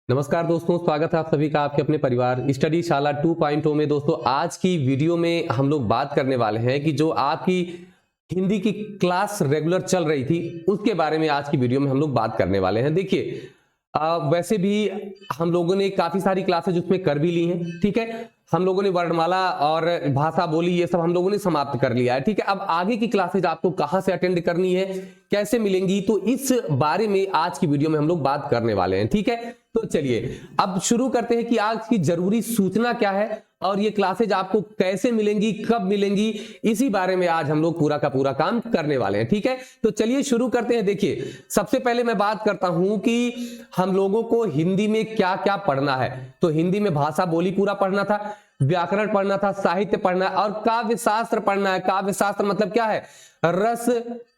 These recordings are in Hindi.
नमस्कार दोस्तों, स्वागत है आप सभी का आपके अपने परिवार स्टडी शाला 2.0 में। दोस्तों आज की वीडियो में हम लोग बात करने वाले हैं कि जो आपकी हिंदी की क्लास रेगुलर चल रही थी उसके बारे में आज की वीडियो में हम लोग बात करने वाले हैं। देखिए वैसे भी हम लोगों ने काफी सारी क्लासेज उसमें कर भी ली हैं, ठीक है। हम लोगों ने वर्णमाला और भाषा बोली ये सब हम लोगों ने समाप्त कर लिया है, ठीक है। अब आगे की क्लासेज आपको कहां से अटेंड करनी है, कैसे मिलेंगी, तो इस बारे में आज की वीडियो में हम लोग बात करने वाले हैं, ठीक है। तो चलिए अब शुरू करते हैं कि आज की जरूरी सूचना क्या है और ये क्लासेज आपको कैसे मिलेंगी, कब मिलेंगी, इसी बारे में आज हम लोग पूरा का पूरा काम करने वाले हैं, ठीक है। तो चलिए शुरू करते हैं। देखिए सबसे पहले मैं बात करता हूं कि हम लोगों को हिंदी में क्या क्या पढ़ना है। तो हिंदी में भाषा बोली पूरा पढ़ना था, व्याकरण पढ़ना था, साहित्य पढ़ना है और काव्य शास्त्र पढ़ना है। काव्य शास्त्र मतलब क्या है? रस,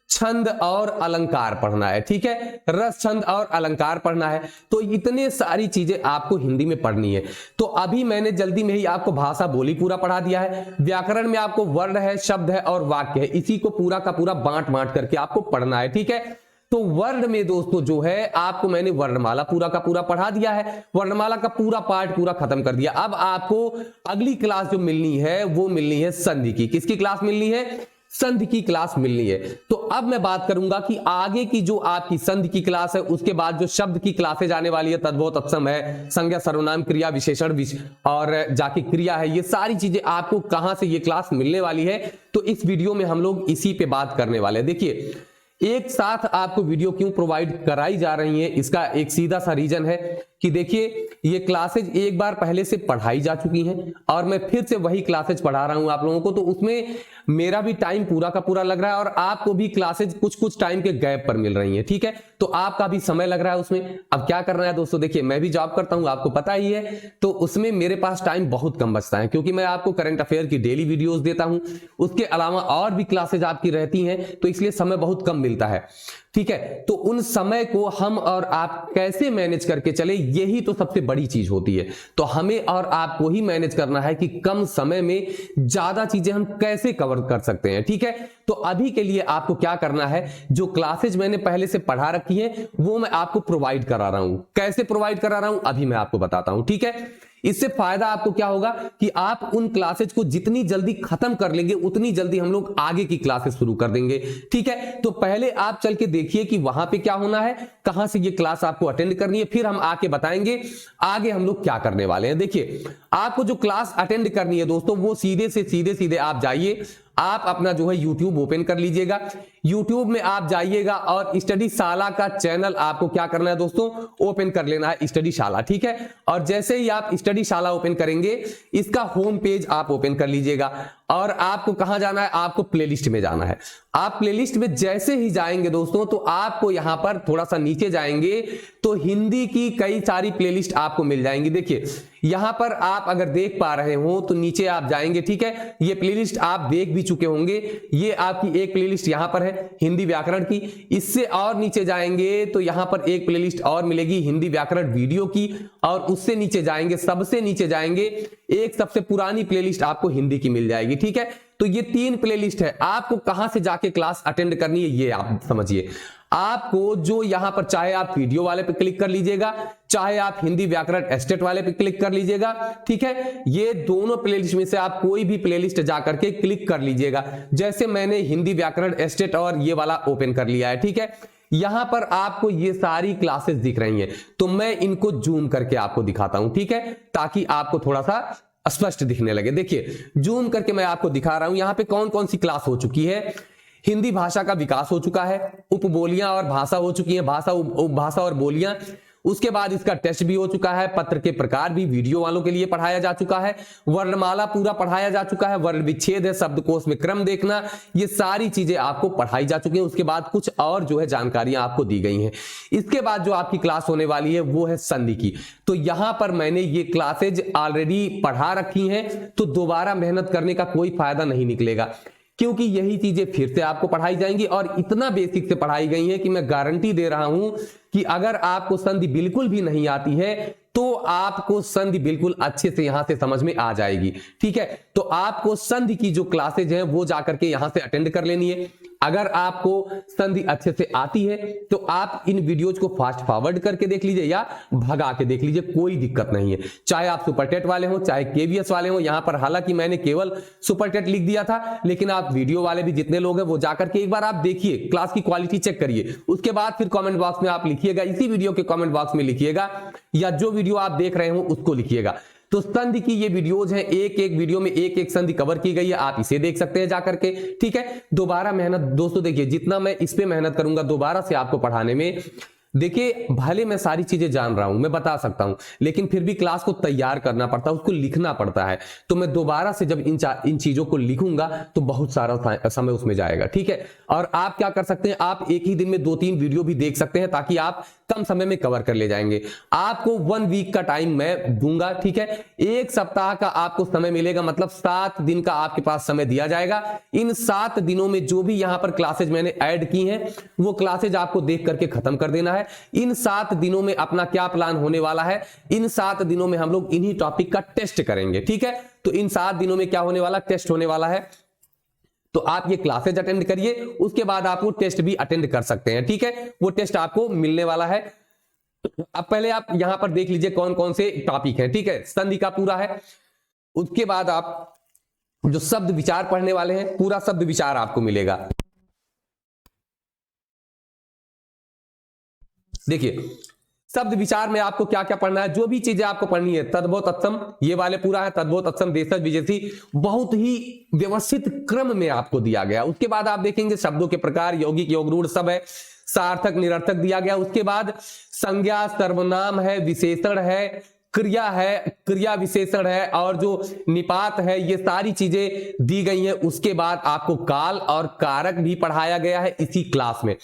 छंद और अलंकार पढ़ना है, ठीक है। रस, छंद और अलंकार पढ़ना है। तो इतने सारी चीजें आपको हिंदी में पढ़नी है। तो अभी मैंने जल्दी में ही आपको भाषा बोली पूरा पढ़ा दिया है। व्याकरण में आपको वर्ण है, शब्द है और वाक्य है, इसी को पूरा का पूरा बांट बांट करके आपको पढ़ना है, ठीक है। तो वर्ण में दोस्तों जो है आपको मैंने वर्णमाला पूरा का पूरा पढ़ा दिया है, वर्णमाला का पूरा पार्ट पूरा खत्म कर दिया। अब आपको अगली क्लास जो मिलनी है वो मिलनी है संधि की। किसकी क्लास मिलनी है? संधि की क्लास मिलनी है। तो अब मैं बात करूंगा कि आगे की जो आपकी संधि की क्लास है उसके बाद जो शब्द की क्लासेज आने वाली है, तद्भव तत्सम है, संज्ञा सर्वनाम क्रिया विशेषण और जाके क्रिया है, ये सारी चीजें आपको कहां से ये क्लास मिलने वाली है, तो इस वीडियो में हम लोग इसी पे बात करने वाले हैं। देखिए एक साथ आपको वीडियो क्यों प्रोवाइड कराई जा रही है, इसका एक सीधा सा रीजन है कि देखिए ये क्लासेज एक बार पहले से पढ़ाई जा चुकी हैं और मैं फिर से वही क्लासेज पढ़ा रहा हूं आप लोगों को। तो उसमें मेरा भी टाइम पूरा का पूरा लग रहा है और आपको भी क्लासेज कुछ कुछ टाइम के गैप पर मिल रही है, ठीक है। तो आपका भी समय लग रहा है उसमें। अब क्या करना है दोस्तों, देखिए मैं भी जॉब करता हूं, आपको पता ही है, तो उसमें मेरे पास टाइम बहुत कम बचता है क्योंकि मैं आपको करंट अफेयर की डेली वीडियोस देता हूं, उसके अलावा और भी क्लासेज आपकी रहती हैं, तो इसलिए समय बहुत कम मिलता है, ठीक है। तो उन समय को हम और आप कैसे मैनेज करके चले, यही तो सबसे बड़ी चीज होती है। तो हमें और आपको ही मैनेज करना है कि कम समय में ज्यादा चीजें हम कैसे कवर कर सकते हैं, ठीक है। तो अभी के लिए आपको क्या करना है, जो क्लासेज मैंने पहले से पढ़ा रखी है वो मैं आपको प्रोवाइड करा रहा हूं। कैसे प्रोवाइड करा रहा हूं अभी मैं आपको बताता हूं, ठीक है। इससे फायदा आपको क्या होगा कि आप उन क्लासेज को जितनी जल्दी खत्म कर लेंगे उतनी जल्दी हम लोग आगे की क्लासेस शुरू कर देंगे, ठीक है। तो पहले आप चल के देखिए कि वहां पे क्या होना है, कहां से ये क्लास आपको अटेंड करनी है, फिर हम आके बताएंगे आगे हम लोग क्या करने वाले हैं। देखिए आपको जो क्लास अटेंड करनी है दोस्तों, वो सीधे से सीधे आप जाइए, आप अपना जो है YouTube ओपन कर लीजिएगा। YouTube में आप जाइएगा और स्टडी शाला का चैनल आपको क्या करना है दोस्तों, ओपन कर लेना है, स्टडी शाला, ठीक है। और जैसे ही आप स्टडी शाला ओपन करेंगे, इसका होम पेज आप ओपन कर लीजिएगा और आपको कहां जाना है, आपको प्लेलिस्ट में जाना है। आप प्लेलिस्ट में जैसे ही जाएंगे दोस्तों, तो आपको यहां पर थोड़ा सा नीचे जाएंगे तो हिंदी की कई सारी प्लेलिस्ट आपको मिल जाएंगी। देखिए यहां पर आप अगर देख पा रहे हो तो नीचे आप जाएंगे, ठीक है। ये प्लेलिस्ट आप देख भी चुके होंगे। ये आपकी एक प्लेलिस्ट यहां पर है हिंदी व्याकरण की। इससे और नीचे जाएंगे तो यहां पर एक प्लेलिस्ट और मिलेगी हिंदी व्याकरण वीडियो की, और उससे नीचे जाएंगे, सबसे नीचे जाएंगे, एक सबसे पुरानी प्लेलिस्ट आपको हिंदी की मिल जाएगी, ठीक है। तो ये 3 प्लेलिस्ट है। आपको कहां से जाके क्लास अटेंड करनी है ये आप समझिए। आपको जो यहां पर, चाहे आप वीडियो वाले पे क्लिक कर लीजिएगा, चाहे आप हिंदी व्याकरण एस्टेट वाले पे क्लिक कर लीजिएगा, ठीक है। ये दोनों प्लेलिस्ट में से आप कोई भी प्लेलिस्ट जाकर के क्लिक कर लीजिएगा। जैसे मैंने हिंदी व्याकरण एस्टेट और ये वाला ओपन कर लिया है, ठीक है। यहां पर आपको ये सारी क्लासेस दिख रही हैं, तो मैं इनको जूम करके आपको दिखाता हूं, ठीक है, ताकि आपको थोड़ा सा स्पष्ट दिखने लगे। देखिए जूम करके मैं आपको दिखा रहा हूं यहां पे कौन कौन सी क्लास हो चुकी है। हिंदी भाषा का विकास हो चुका है, उपबोलियां और भाषा हो चुकी है, भाषा और बोलियां। उसके बाद इसका टेस्ट भी हो चुका है, पत्र के प्रकार भी वीडियो वालों के लिए पढ़ाया जा चुका है, वर्णमाला पूरा पढ़ाया जा चुका है, वर्ण विच्छेद है, शब्दकोश में क्रम देखना, ये सारी चीजें आपको पढ़ाई जा चुकी हैं। उसके बाद कुछ और जो है जानकारियां आपको दी गई हैं। इसके बाद जो आपकी क्लास होने वाली है वो है संधि की। तो यहां पर मैंने ये क्लासेज ऑलरेडी पढ़ा रखी हैं, तो दोबारा मेहनत करने का कोई फायदा नहीं निकलेगा, क्योंकि यही चीजें फिर से आपको पढ़ाई जाएंगी और इतना बेसिक से पढ़ाई गई है कि मैं गारंटी दे रहा हूं कि अगर आपको संधि बिल्कुल भी नहीं आती है तो आपको संधि बिल्कुल अच्छे से यहां से समझ में आ जाएगी। ठीक है, तो आपको संधि की जो क्लासेज हैं वो जाकर के यहां से अटेंड कर लेनी है। अगर आपको संधि अच्छे से आती है तो आप इन वीडियोज को फास्ट फॉरवर्ड करके देख लीजिए या भगा के देख लीजिए, कोई दिक्कत नहीं है। चाहे आप सुपर टेट वाले हो चाहे केवीएस वाले हो, यहां पर हालांकि मैंने केवल सुपर टेट लिख दिया था, लेकिन आप वीडियो वाले भी जितने लोग हैं वो जाकर के एक बार आप देखिए, क्लास की क्वालिटी चेक करिए, उसके बाद फिर कमेंट बॉक्स में आप लिखिएगा, इसी वीडियो के कमेंट बॉक्स में लिखिएगा या जो वीडियो आप देख रहे हो उसको लिखिएगा। तो संधि की ये वीडियोज हैं, एक एक वीडियो में एक एक संधि कवर की गई है, आप इसे देख सकते हैं जाकर के। ठीक है, दोबारा मेहनत दोस्तों देखिए, जितना मैं इस पे मेहनत करूंगा दोबारा से आपको पढ़ाने में, देखिए भले मैं सारी चीजें जान रहा हूं, मैं बता सकता हूं, लेकिन फिर भी क्लास को तैयार करना पड़ता है, उसको लिखना पड़ता है। तो मैं दोबारा से जब इन चीजों को लिखूंगा तो बहुत सारा समय उसमें जाएगा। ठीक है, और आप क्या कर सकते हैं, आप एक ही दिन में 2-3 वीडियो भी देख सकते हैं ताकि आप कम समय में कवर कर ले जाएंगे। आपको 1 वीक का टाइम मैं दूंगा। ठीक है, 1 सप्ताह का आपको समय मिलेगा, मतलब 7 दिन का आपके पास समय दिया जाएगा। इन 7 दिनों में जो भी यहां पर क्लासेज मैंने ऐड की हैं वो क्लासेज आपको देख करके खत्म कर देना है। इन 7 दिनों में अपना क्या प्लान होने वाला है, इन 7 दिनों में हम लोग इन्हीं टॉपिक का टेस्ट करेंगे। ठीक है, तो इन 7 दिनों में क्या होने वाला, टेस्ट होने वाला है। तो आप ये क्लासेज अटेंड करिए, उसके बाद आप वो टेस्ट भी अटेंड कर सकते हैं। ठीक है, वो टेस्ट आपको मिलने वाला है। अब पहले आप यहां पर देख लीजिए कौन कौन से टॉपिक हैं। ठीक है, संधि का पूरा है, उसके बाद आप जो शब्द विचार पढ़ने वाले हैं, पूरा शब्द विचार आपको मिलेगा। देखिए शब्द विचार में आपको क्या क्या पढ़ना है, जो भी चीजें आपको पढ़नी है, तद्भव तत्सम ये वाले पूरा है, तद्भव तत्सम देशज विदेशी, बहुत ही व्यवस्थित क्रम में आपको दिया गया। उसके बाद आप देखेंगे शब्दों के प्रकार, यौगिक योग रूढ़ सब है, सार्थक निरर्थक दिया गया। उसके बाद संज्ञा सर्वनाम है, विशेषण है, क्रिया है, क्रिया विशेषण है, और जो निपात है, ये सारी चीजें दी गई हैं। उसके बाद आपको काल और कारक भी पढ़ाया गया है इसी क्लास में।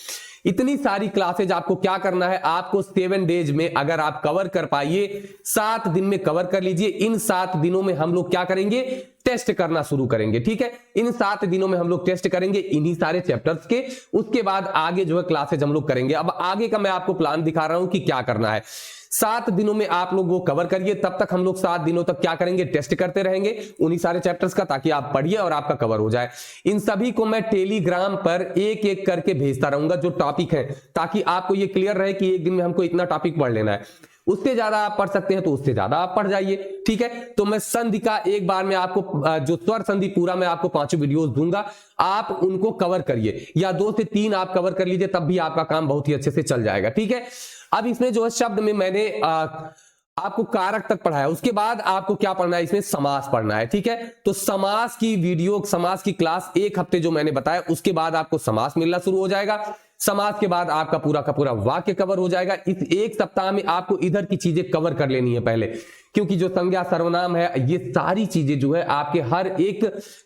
इतनी सारी क्लासेज आपको क्या करना है, आपको 7 डेज में अगर आप कवर कर पाइए, 7 दिन में कवर कर लीजिए। इन 7 दिनों में हम लोग क्या करेंगे, टेस्ट करना शुरू करेंगे। ठीक है, इन 7 दिनों में हम लोग टेस्ट करेंगे इन्हीं सारे चैप्टर्स के। उसके बाद आगे जो है क्लासेज हम लोग करेंगे। अब आगे का मैं आपको प्लान दिखा रहा हूं कि क्या करना है। 7 दिनों में आप लोग वो कवर करिए, तब तक हम लोग 7 दिनों तक क्या करेंगे, टेस्ट करते रहेंगे उन्हीं सारे चैप्टर्स का, ताकि आप पढ़िए और आपका कवर हो जाए। इन सभी को मैं टेलीग्राम पर एक एक करके भेजता रहूंगा जो टॉपिक है, ताकि आपको ये क्लियर रहे कि एक दिन में हमको इतना टॉपिक पढ़ लेना है। उससे ज्यादा आप पढ़ सकते हैं तो उससे ज्यादा आप पढ़ जाइए। ठीक है, तो मैं संधि का एक बार में आपको जो स्वर संधि पूरा मैं आपको 5 वीडियोस दूंगा, आप उनको कवर करिए, या 2 से 3 आप कवर कर लीजिए, तब भी आपका काम बहुत ही अच्छे से चल जाएगा। ठीक है, अब इसमें जो है शब्द में मैंने आपको कारक तक पढ़ाया, उसके बाद आपको क्या पढ़ना है, इसमें समास पढ़ना है। ठीक है, तो समास की वीडियो, समास की क्लास 1 हफ्ते जो मैंने बताया, उसके बाद आपको समास मिलना शुरू हो जाएगा। समास के बाद आपका पूरा का पूरा वाक्य कवर हो जाएगा। इस 1 सप्ताह में आपको इधर की चीजें कवर कर लेनी है पहले, क्योंकि जो संज्ञा सर्वनाम है, ये सारी चीजें जो है आपके हर एक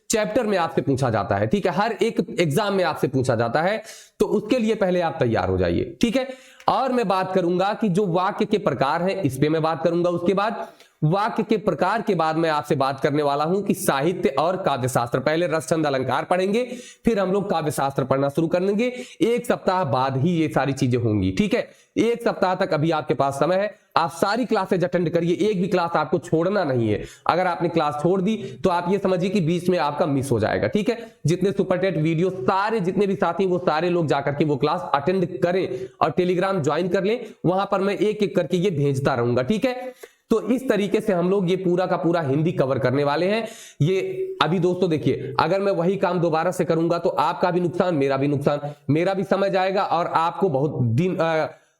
चैप्टर में आपसे पूछा जाता है। ठीक है, हर एक एग्जाम में आपसे पूछा जाता है, तो उसके लिए पहले आप तैयार हो जाइए। ठीक है, और मैं बात करूंगा कि जो वाक्य के प्रकार हैं, इस पे मैं बात करूंगा। उसके बाद वाक्य के प्रकार के बाद मैं आपसे बात करने वाला हूं कि साहित्य और काव्य शास्त्र, पहले रस छंद अलंकार पढ़ेंगे, फिर हम लोग काव्य शास्त्र पढ़ना शुरू कर देंगे। 1 सप्ताह बाद ही ये सारी चीजें होंगी। ठीक है, 1 सप्ताह तक अभी आपके पास समय है, आप सारी क्लासेज अटेंड करिए, एक भी क्लास आपको छोड़ना नहीं है। अगर आपने क्लास छोड़ दी तो आप ये समझिए कि बीच में आपका मिस हो जाएगा। ठीक है, जितने सुपरटेट वीडियो सारे जितने भी साथी वो सारे लोग जाकर के वो क्लास अटेंड करें और टेलीग्राम ज्वाइन कर लें, वहां पर मैं एक एक करके ये भेजता रहूंगा। ठीक है, तो इस तरीके से हम लोग ये पूरा का पूरा हिंदी कवर करने वाले हैं। ये अभी दोस्तों देखिए, अगर मैं वही काम दोबारा से करूंगा तो आपका भी नुकसान, मेरा भी नुकसान, मेरा भी समय जाएगा और आपको बहुत दिन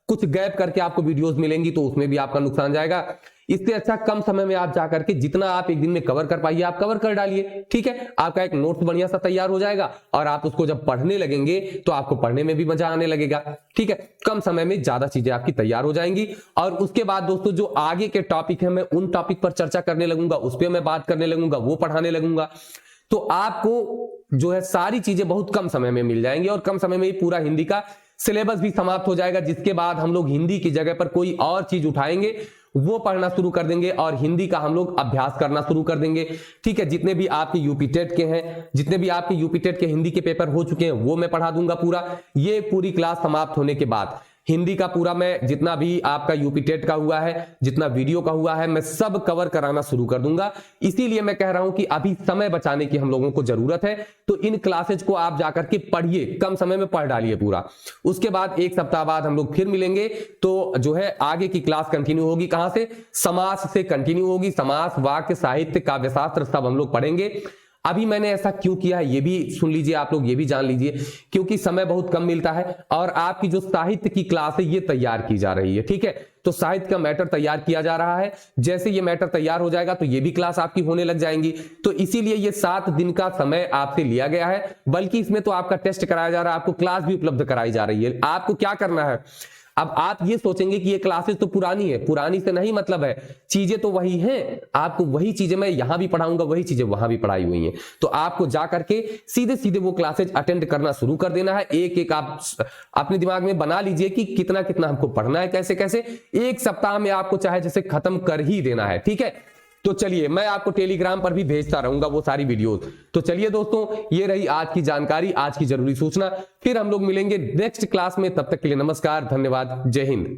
कुछ गैप करके आपको वीडियोस मिलेंगी तो उसमें भी आपका नुकसान जाएगा। इससे अच्छा कम समय में आप जाकर के जितना आप एक दिन में कवर कर पाइए आप कवर कर डालिए। ठीक है, आपका एक नोट्स बढ़िया सा तैयार हो जाएगा और आप उसको जब पढ़ने लगेंगे तो आपको पढ़ने में भी मजा आने लगेगा। ठीक है, कम समय में ज्यादा चीजें आपकी तैयार हो जाएंगी। और उसके बाद दोस्तों जो आगे के टॉपिक है, मैं उन टॉपिक पर चर्चा करने लगूंगा, उस पर मैं बात करने लगूंगा, वो पढ़ाने लगूंगा, तो आपको जो है सारी चीजें बहुत कम समय में मिल जाएंगी और कम समय में ही पूरा हिंदी का सिलेबस भी समाप्त हो जाएगा। जिसके बाद हम लोग हिंदी की जगह पर कोई और चीज उठाएंगे, वो पढ़ना शुरू कर देंगे और हिंदी का हम लोग अभ्यास करना शुरू कर देंगे। ठीक है, जितने भी आपके यूपी टेट के हैं, जितने भी आपके यूपी टेट के हिंदी के पेपर हो चुके हैं, वो मैं पढ़ा दूंगा पूरा। ये पूरी क्लास समाप्त होने के बाद हिंदी का पूरा मैं जितना भी आपका यूपी टेट का हुआ है, जितना वीडियो का हुआ है, मैं सब कवर कराना शुरू कर दूंगा। इसीलिए मैं कह रहा हूं कि अभी समय बचाने की हम लोगों को जरूरत है, तो इन क्लासेज को आप जाकर के पढ़िए, कम समय में पढ़ डालिए पूरा। उसके बाद एक सप्ताह बाद हम लोग फिर मिलेंगे, तो जो है आगे की क्लास कंटिन्यू होगी। कहां से? समास से कंटिन्यू होगी। समास, वाक्य, साहित्य, काव्यशास्त्र सब हम लोग पढ़ेंगे। अभी मैंने ऐसा क्यों किया है ये भी सुन लीजिए, आप लोग ये भी जान लीजिए, क्योंकि समय बहुत कम मिलता है और आपकी जो साहित्य की क्लास है ये तैयार की जा रही है, ठीक है। तो साहित्य का मैटर तैयार किया जा रहा है, जैसे ये मैटर तैयार हो जाएगा तो ये भी क्लास आपकी होने लग जाएंगी। तो इसीलिए ये 7 दिन का समय आपसे लिया गया है, बल्कि इसमें तो आपका टेस्ट कराया जा रहा है, आपको क्लास भी उपलब्ध कराई जा रही है। आपको क्या करना है, अब आप ये सोचेंगे कि ये क्लासेस तो पुरानी है, पुरानी से नहीं मतलब है, चीजें तो वही हैं, आपको वही चीजें मैं यहां भी पढ़ाऊंगा, वही चीजें वहां भी पढ़ाई हुई हैं। तो आपको जा करके सीधे सीधे वो क्लासेज अटेंड करना शुरू कर देना है। एक एक आप अपने दिमाग में बना लीजिए कि कितना कितना हमको पढ़ना है, कैसे कैसे, एक सप्ताह में आपको चाहे जैसे खत्म कर ही देना है, ठीक है। तो चलिए, मैं आपको टेलीग्राम पर भी भेजता रहूंगा वो सारी वीडियोस। तो चलिए दोस्तों, ये रही आज की जानकारी, आज की जरूरी सूचना। फिर हम लोग मिलेंगे नेक्स्ट क्लास में, तब तक के लिए नमस्कार, धन्यवाद, जय हिंद।